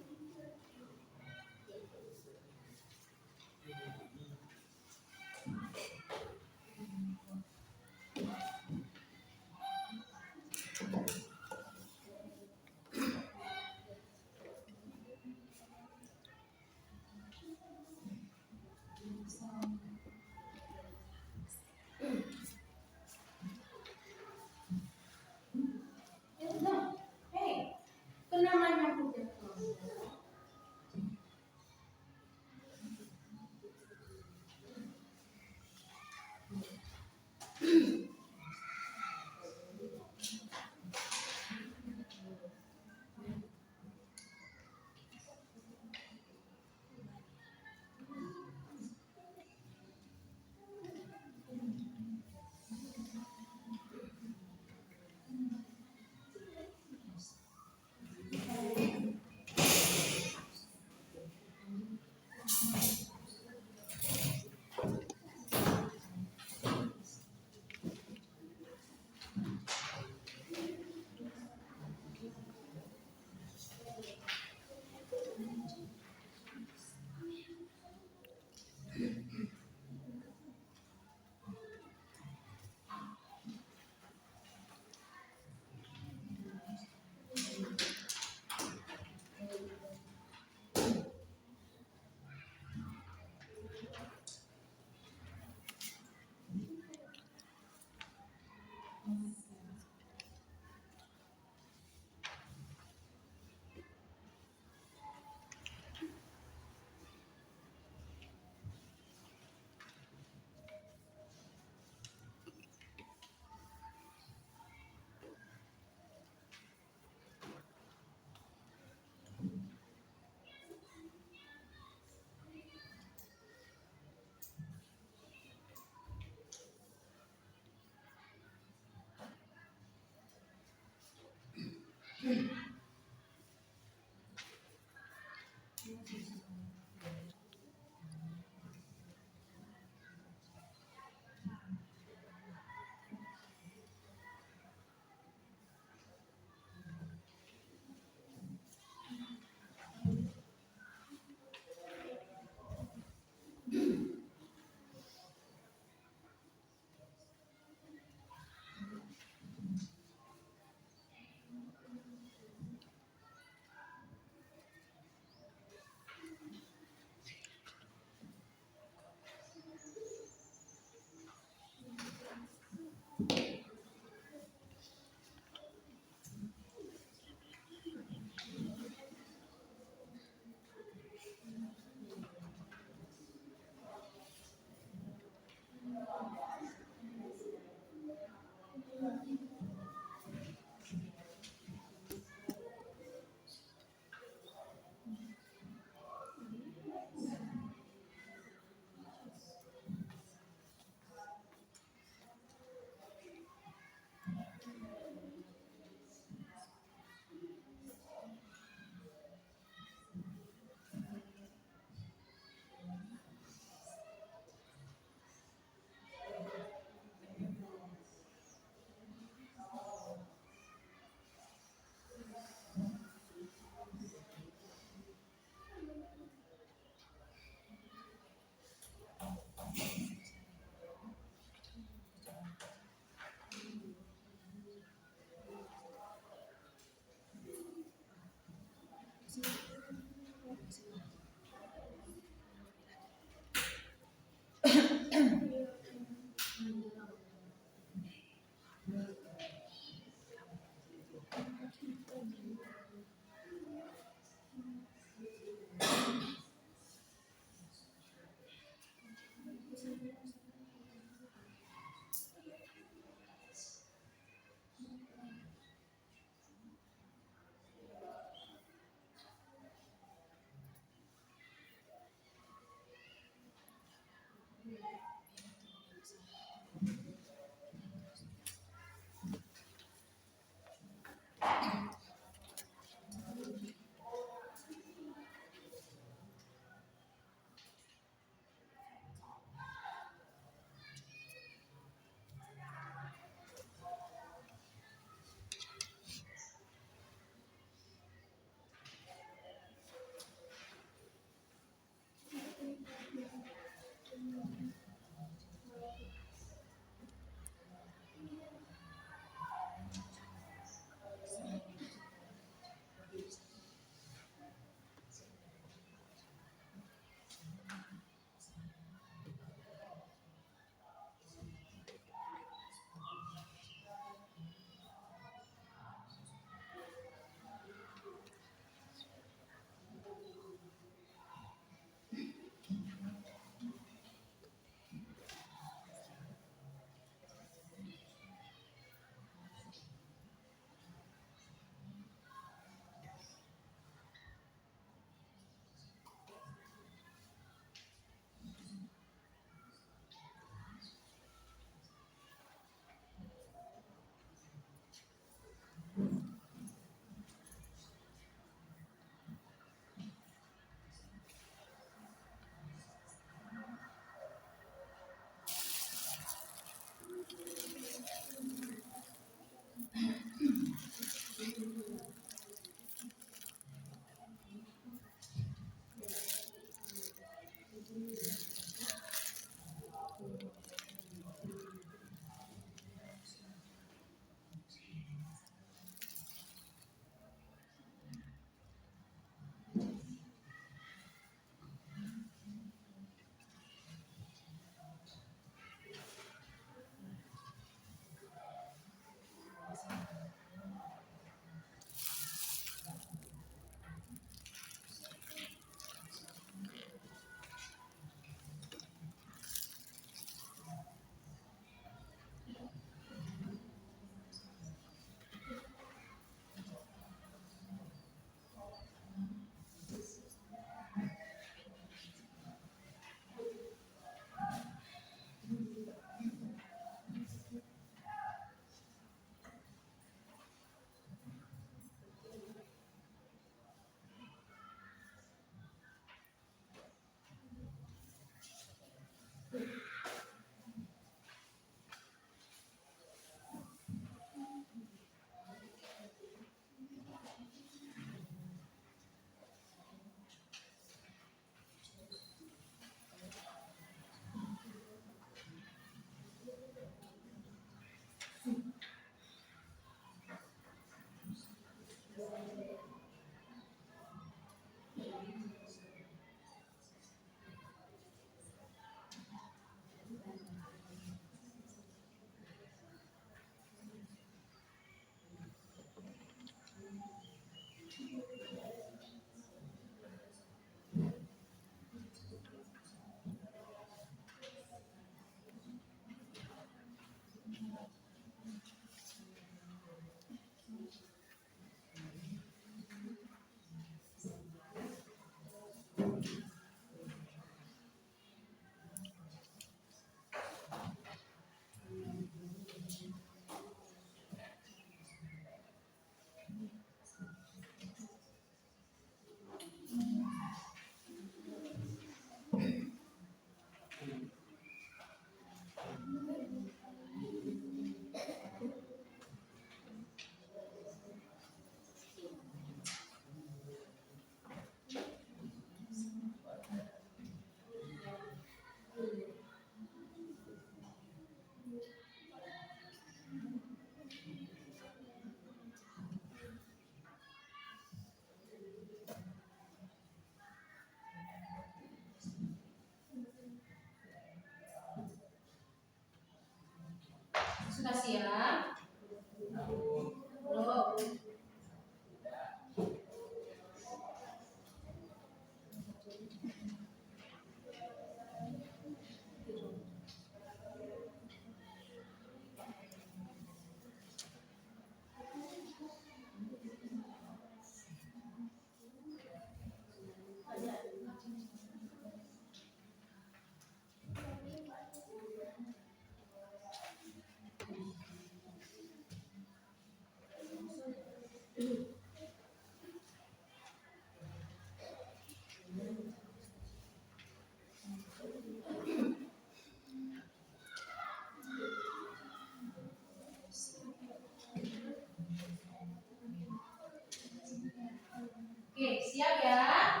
siap ya.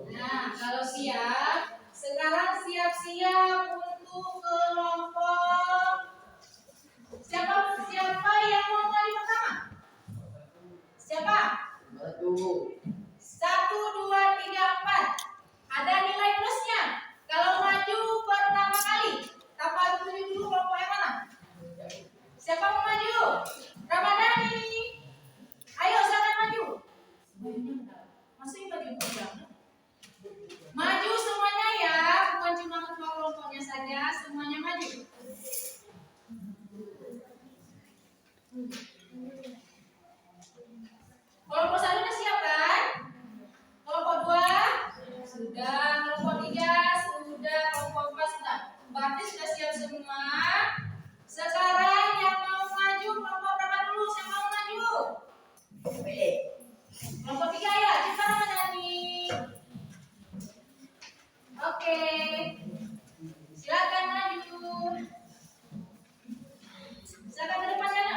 Nah, kalau siap, sekarang siap-siap untuk kelompok. Siapa yang mau kali pertama? Siapa? 1, 2, 3, 4. Ada nilai plusnya. Kalau maju pertama kali, tanpa tunjuk dulu kelompok yang mana? Siapa mau maju? Ramadhani. Ayo silakan maju. Masih baju panjang. Maju semuanya ya, bukan cuma ketua kelompoknya saja, semuanya maju. Kelompok 1 sudah siap kan? Kelompok 2 sudah, kelompok 3 sudah, kelompok 4 sudah. Berarti sudah siap semua. Sekarang yang mau maju kelompok berapa dulu? Siapa mau maju? Kelompok 3 ya, kita Ramadhani. Oke. Silakan maju. Silakan ke depan sana.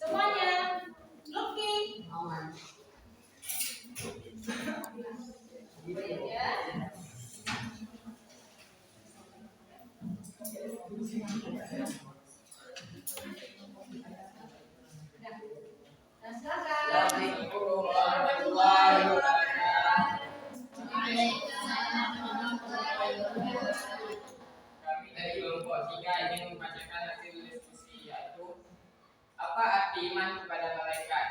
Semuanya. Lucky. Ya. Dan silakan. Assalamualaikum warahmatullahi wabarakatuh. Kami dari kelompok 3 ingin membacakan hasil diskusi, yaitu apa arti iman kepada malaikat?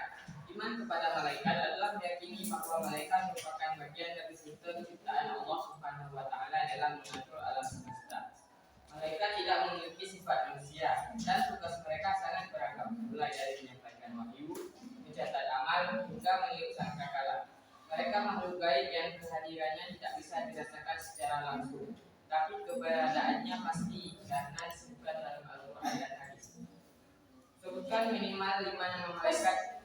Iman kepada malaikat adalah meyakini bahwa malaikat merupakan bagian dari sistem ciptaan Allah Subhanahu wa taala dalam mengatur alam semesta. Malaikat tidak memiliki sifat manusia dan tugas mereka sangat beragam, mulai dari menyampaikan wahyu, mencatat amal, hingga meniup sangkakala. Mereka makhluk gaib yang kehadirannya tidak bisa dirasakan secara langsung, tapi keberadaannya pasti karena disebutkan dalam Al-Quran dan hadis. Sebutkan minimal 5 nama malaikat.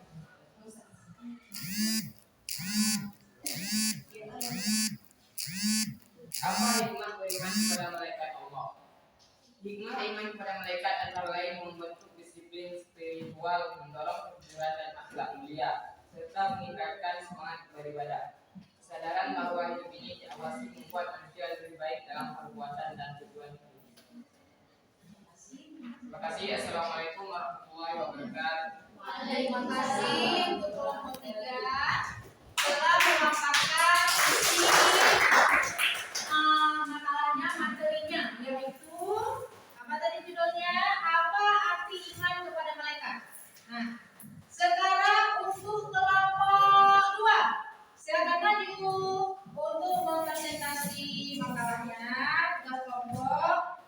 Apa hikmah beriman kepada malaikat Allah? Hikmah iman kepada malaikat antara lain membentuk disiplin spiritual, mendorong kejujuran dan akhlak mulia, serta meningkatkan semangat beribadah. Kesadaran bahwa hidup ini diawasi membuat manusia lebih baik dalam perbuatan dan tujuan hidup. Terima kasih. Assalamualaikum warahmatullahi wabarakatuh. Terima kasih untuk kelompok 3 telah memaparkan isi makalahnya, materinya, yaitu apa tadi judulnya? Apa arti iman kepada malaikat? Nah, sekarang untuk kelompok 2, silakan maju untuk mempresentasi makalahnya. Tugas kelompok.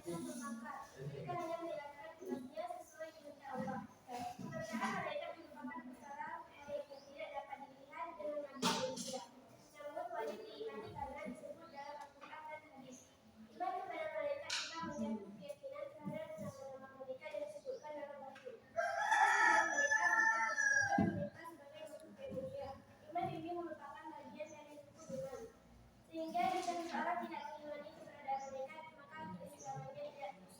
dan berbakar. Mereka hanya menjalankan tugasnya sesuai kehendak Allah. Pekerjaan malaikat merupakan perkara yang tidak dapat dilihat dengan mata manusia. Namun wajib diimani karena disebut dalam Al-Quran dan hadis. Iman kepada malaikat juga mencakup keyakinan terhadap nama-nama malaikat yang disebutkan dalam Al-Quran. Mereka sebagai makhluk manusia. Iman ini merupakan bagian dari rukun iman. Sehingga jika seseorang tidak mengimani keberadaan malaikat, maka keislamannya tidak sah.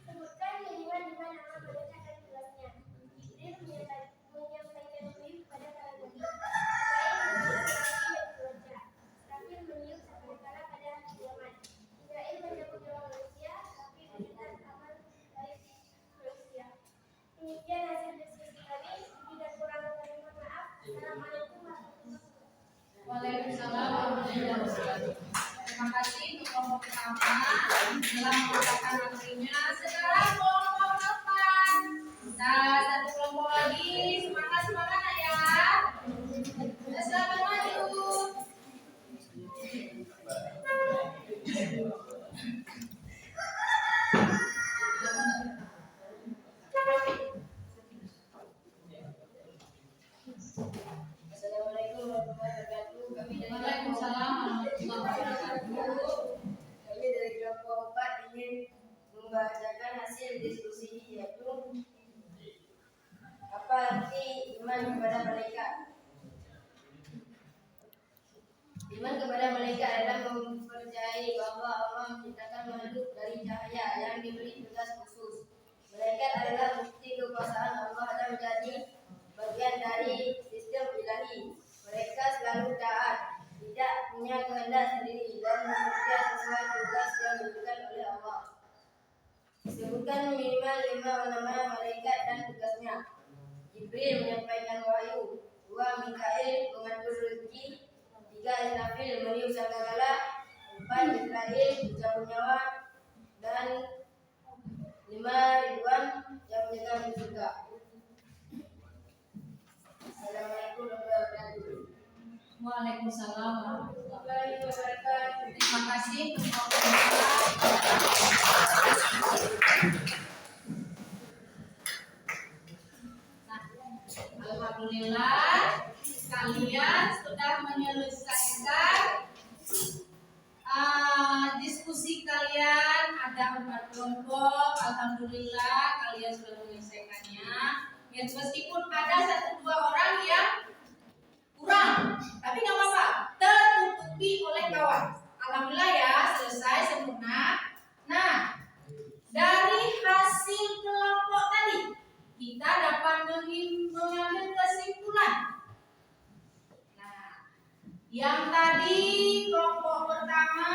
Sebutkan lima nama malaikat dan tugasnya. Jibril menyampaikan wahyu kepada para nabi. Israfil meniup sangkakala pada hari kiamat. Mikail mencabut nyawa manusia, tapi mendengar amal baik manusia. Demikian hasil diskusi kami. Tidak kurang kami mohon maaf. Assalamualaikum warahmatullahi wabarakatuh. Waalaikumsalam warahmatullahi wabarakatuh. Terima kasih untuk kelompok pertama telah mengatakan materinya. Sekarang kelompok depan. Nah, satu kelompok lagi. Semangat ya. Selamat maju. Assalamualaikum warahmatullahi wabarakatuh. Waalaikumsalam warahmatullahi wabarakatuh. Kami dari kelompok 4 ingin membacakan hasil diskusi, yaitu apa arti iman kepada malaikat. Iman kepada malaikat adalah mempercayai bahwa Allah menciptakan makhluk dari cahaya yang diberi tugas khusus. Malaikat adalah bukti kekuasaan Allah dan menjadi bagian dari sistem ilahi. Mereka selalu taat, tidak punya kehendak sendiri dan bekerja sesuai tugas yang diberikan oleh Allah. Sebutkan minimal 5 nama malaikat dan tugasnya. Jibril menyampaikan wahyu, 2 Mikail mengatur rezeki, 3 Israfil meniup sangkakala, 4 Israel mencabut nyawa, dan 5 Ridwan yang menjaga di surga. Assalamualaikum warahmatullahi wabarakatuh. Waalaikumsalam warahmatullahi Warahmatullahi wabarakatuh. Terima kasih untuk kelompok Nah, alhamdulillah kalian sudah menyelesaikan diskusi kalian. Ada 4 kelompok. Alhamdulillah kalian sudah menyelesaikannya. Ya, meskipun ada 1-2 orang yang kurang, tapi nggak apa-apa, tertutupi oleh kawan. Alhamdulillah ya, selesai sempurna. Nah, dari hasil kelompok tadi kita dapat mengambil kesimpulan. Nah, yang tadi kelompok pertama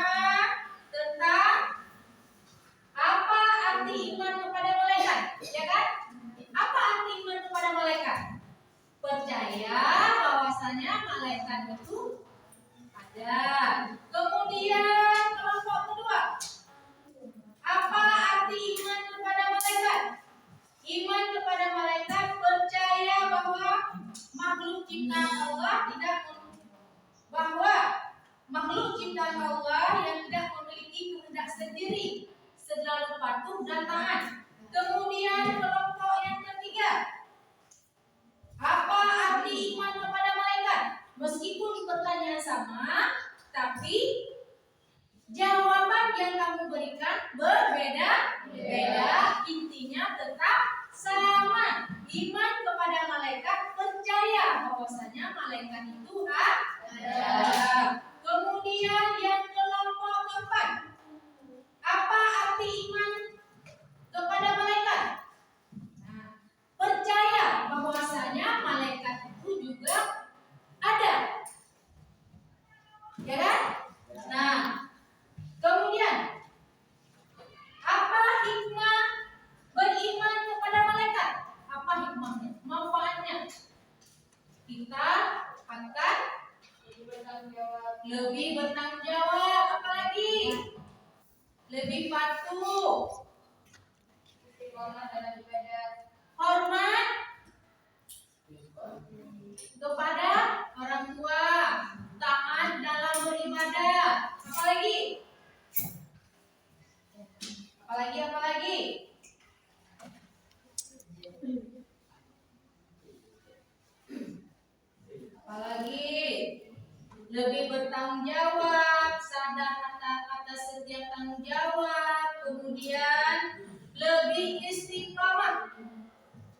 tentang apa arti iman kepada malaikat, ya kan? Apa arti iman kepada malaikat? Percaya bahwasanya malaikat itu ada. Kemudian kelompok kedua, apa arti iman kepada malaikat? Iman kepada malaikat percaya bahwa makhluk ciptaan Allah yang tidak memiliki kehendak sendiri, selalu patuh dan taat. Kemudian kelompok yang ketiga, apa arti iman kepada malaikat? Meskipun pertanyaan sama, tapi jawaban yang kamu berikan berbeda-beda, intinya tetap sama. Iman kepada malaikat, percaya bahwasanya malaikat itu ada. Kemudian yang kelompok keempat, apa arti iman kepada malaikat? Nah, percaya bahwasanya malaikat itu juga ada, ya kan? Nah, kemudian apa hikmah beriman kepada malaikat? Apa hikmahnya? Manfaatnya? Kita akan lebih bertanggung jawab, apalagi lebih patuh, hormat kepada orang tua, taat dalam beribadah, apalagi Apalagi? Lebih bertanggung jawab, sadar atas setiap tanggung jawab, kemudian lebih istiqomah.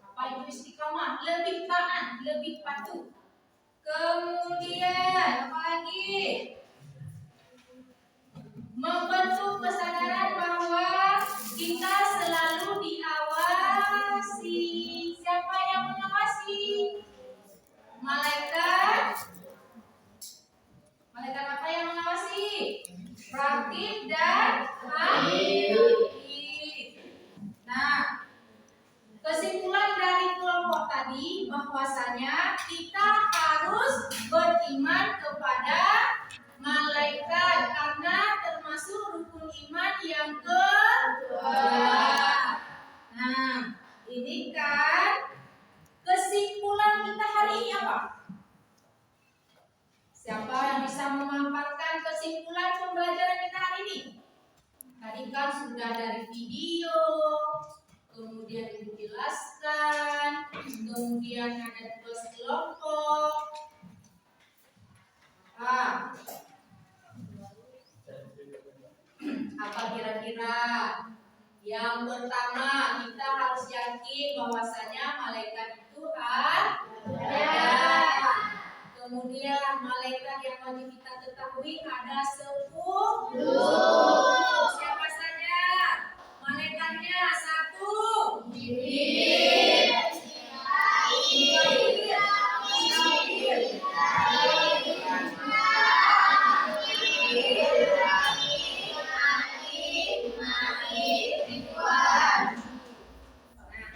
Apa itu istiqomah? Lebih taat, lebih patuh. Kemudian apalagi? Membentuk kesadaran bahwa kita selalu diawasi. Siapa yang mengawasi? Malaikat. Malaikat apa yang mengawasi? Raqib dan Atid. Nah, kesimpulan dari kelompok tadi bahwasanya kita harus beriman kepada malaikat karena termasuk rukun iman yang kedua. Nah, ini kan kesimpulan kita hari ini apa? Siapa yang bisa memaparkan kesimpulan pembelajaran kita hari ini? Tadi kan sudah dari video, kemudian dijelaskan, kemudian ada tugas kelompok. Apa kira-kira? Yang pertama, kita harus yakin bahwasanya malaikat itu ada. Kemudian malaikat yang wajib kita ketahui ada 10. Siapa saja? Malaikatnya 1. Jibril,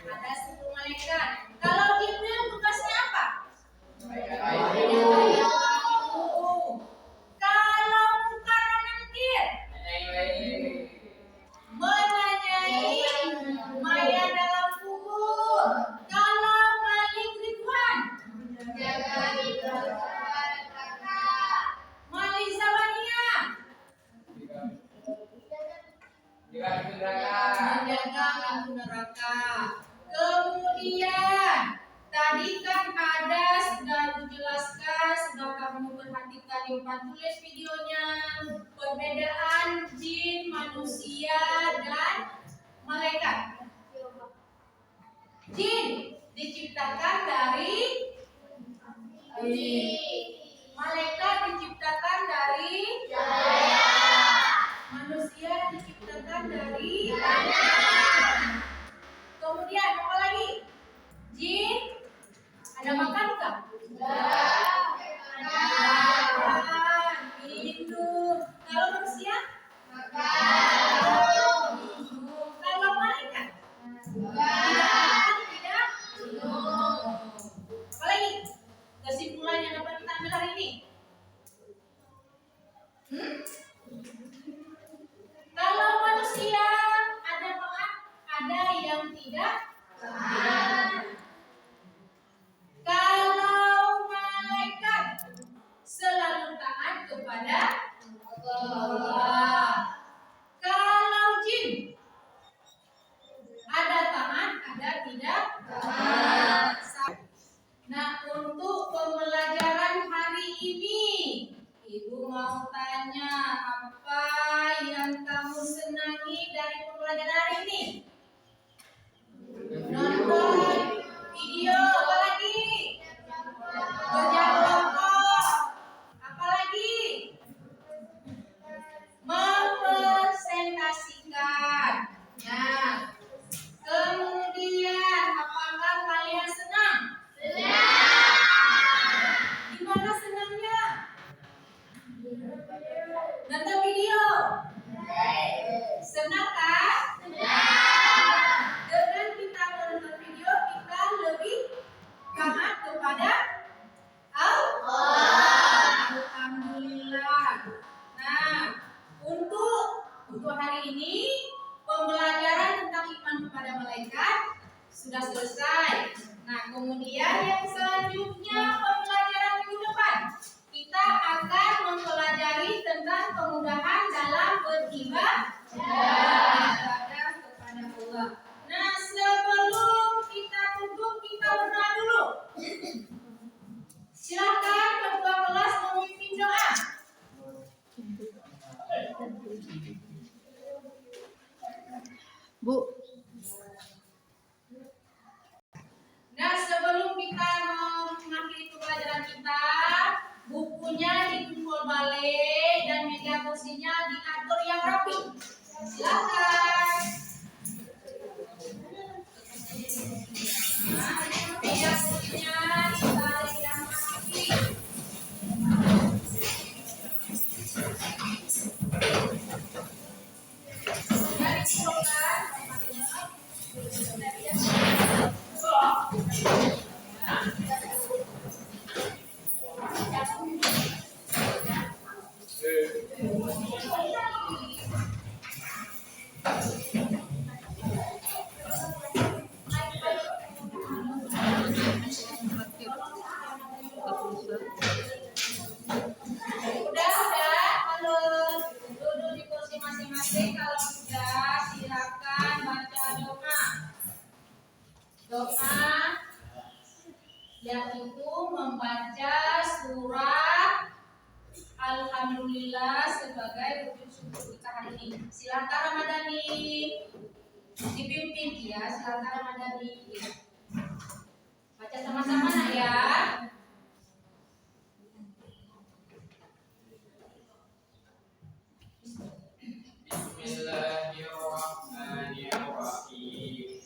ada 10 malaikat. Kalau Jibril tugasnya apa? Kalau bukan Nakir, menyanyai mayat dalam kubur. Kalau Malik Ridwan, Malik Zabania, menjaga pintu neraka. Kemudian tadi kan ada sudah dijelaskan, sudah kamu perhatikan di depan tulis videonya, perbedaan jin, manusia dan malaikat. Jin diciptakan dari malaikat diciptakan dari manusia diciptakan dari kemudian apa lagi? Jin ada makan enggak? Makan, minum. Kalau manusia? Minum. Kalau malaikat? Tidak minum. Apa lagi? Kesimpulan yang dapat kita ambil hari ini? Kalau manusia ada taat, ada yang tidak taat. Kalau malaikat selalu taat kepada Allah. Kalau jin ada taat, ada tidak taat. Nah, untuk pembelajaran hari ini, Ibu mau tanya apa yang kamu senangi dari pembelajaran hari ini? Nonton video, apa lagi? Kerja kelompok, apa lagi? Mempresentasikan. Nah, kemudian apakah kalian senang? Gimana senangnya? Nonton video? Senang kan? Dengan kita menonton video, kita lebih taat kepada Allah. Alhamdulillah. Nah, untuk hari ini pembelajaran tentang iman kepada malaikat sudah selesai. Nah, kemudian yang selanjutnya pembelajaran minggu depan kita akan mempelajari tentang kemudahan dalam beribadah. Bu. Nah, sebelum kita mengakhiri pembelajaran kita, bukunya dikumpul balik dan meja kursinya diatur yang rapi. Silakan. Meja kursinya dibalik yang rapi. Sudah dikumpulkan. Udah, kalau duduk di kursi masing-masing, kalau sudah silakan baca doa. Doa yaitu membaca surah Alhamdulillah sebagai wujud syukur kita hari ini. Silakan Ramadhani dipimpin ya, silakan Ramadhani. Ya. Baca sama-sama nak ya. Bismillahirrahmanirrahim.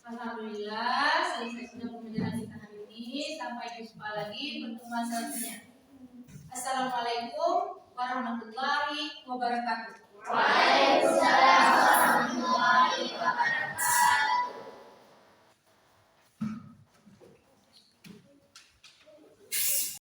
Alhamdulillah, selesai sudah pembelajaran kita hari ini. Sampai jumpa lagi pertemuan selanjutnya. Assalamualaikum warahmatullahi wabarakatuh. Waalaikumsalam warahmatullahi wabarakatuh.